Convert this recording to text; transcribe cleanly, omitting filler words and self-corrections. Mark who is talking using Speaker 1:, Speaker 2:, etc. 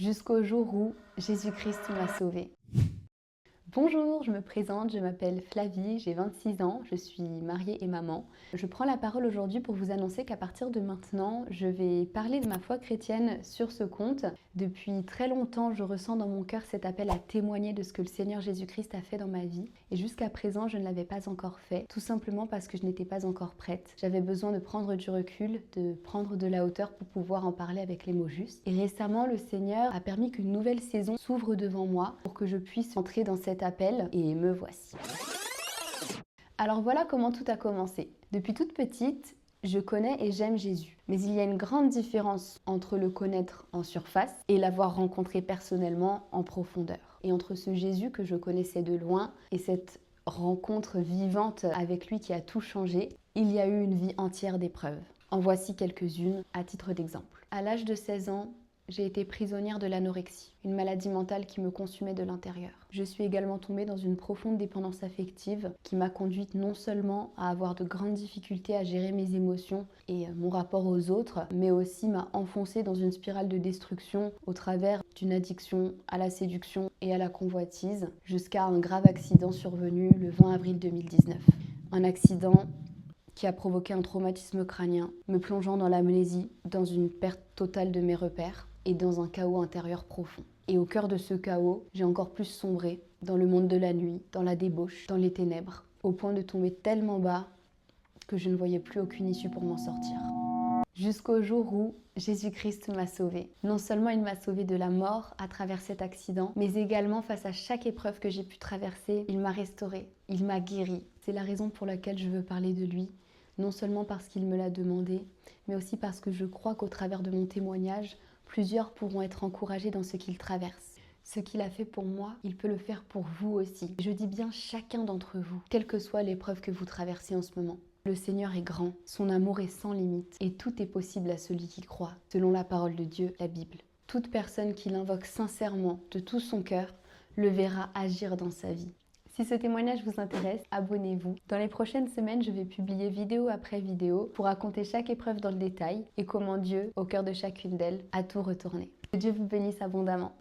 Speaker 1: jusqu'au jour où Jésus-Christ m'a sauvée. Bonjour, je me présente, je m'appelle Flavie, j'ai 26 ans, je suis mariée et maman. Je prends la parole aujourd'hui pour vous annoncer qu'à partir de maintenant, je vais parler de ma foi chrétienne sur ce compte. Depuis très longtemps, je ressens dans mon cœur cet appel à témoigner de ce que le Seigneur Jésus-Christ a fait dans ma vie. Et jusqu'à présent, je ne l'avais pas encore fait, tout simplement parce que je n'étais pas encore prête. J'avais besoin de prendre du recul, de prendre de la hauteur pour pouvoir en parler avec les mots justes. Et récemment, le Seigneur a permis qu'une nouvelle saison s'ouvre devant moi pour que je puisse entrer dans cet appel, et me voici. Alors voilà comment tout a commencé. Depuis toute petite, je connais et j'aime Jésus. Mais il y a une grande différence entre le connaître en surface et l'avoir rencontré personnellement en profondeur. Et entre ce Jésus que je connaissais de loin et cette rencontre vivante avec lui qui a tout changé, il y a eu une vie entière d'épreuves. En voici quelques-unes à titre d'exemple. À l'âge de 16 ans, j'ai été prisonnière de l'anorexie, une maladie mentale qui me consumait de l'intérieur. Je suis également tombée dans une profonde dépendance affective qui m'a conduite non seulement à avoir de grandes difficultés à gérer mes émotions et mon rapport aux autres, mais aussi m'a enfoncée dans une spirale de destruction au travers d'une addiction à la séduction et à la convoitise, jusqu'à un grave accident survenu le 20 avril 2019. Un accident qui a provoqué un traumatisme crânien, me plongeant dans l'amnésie, dans une perte totale de mes repères et dans un chaos intérieur profond. Et au cœur de ce chaos, j'ai encore plus sombré dans le monde de la nuit, dans la débauche, dans les ténèbres, au point de tomber tellement bas que je ne voyais plus aucune issue pour m'en sortir. Jusqu'au jour où Jésus-Christ m'a sauvée. Non seulement il m'a sauvée de la mort à travers cet accident, mais également face à chaque épreuve que j'ai pu traverser, il m'a restaurée, il m'a guérie. C'est la raison pour laquelle je veux parler de lui, non seulement parce qu'il me l'a demandé, mais aussi parce que je crois qu'au travers de mon témoignage, plusieurs pourront être encouragés dans ce qu'ils traversent. Ce qu'il a fait pour moi, il peut le faire pour vous aussi. Je dis bien chacun d'entre vous, quelle que soit l'épreuve que vous traversez en ce moment. Le Seigneur est grand, son amour est sans limite et tout est possible à celui qui croit, selon la parole de Dieu, la Bible. Toute personne qui l'invoque sincèrement, de tout son cœur, le verra agir dans sa vie. Si ce témoignage vous intéresse, abonnez-vous. Dans les prochaines semaines, je vais publier vidéo après vidéo pour raconter chaque épreuve dans le détail et comment Dieu, au cœur de chacune d'elles, a tout retourné. Que Dieu vous bénisse abondamment.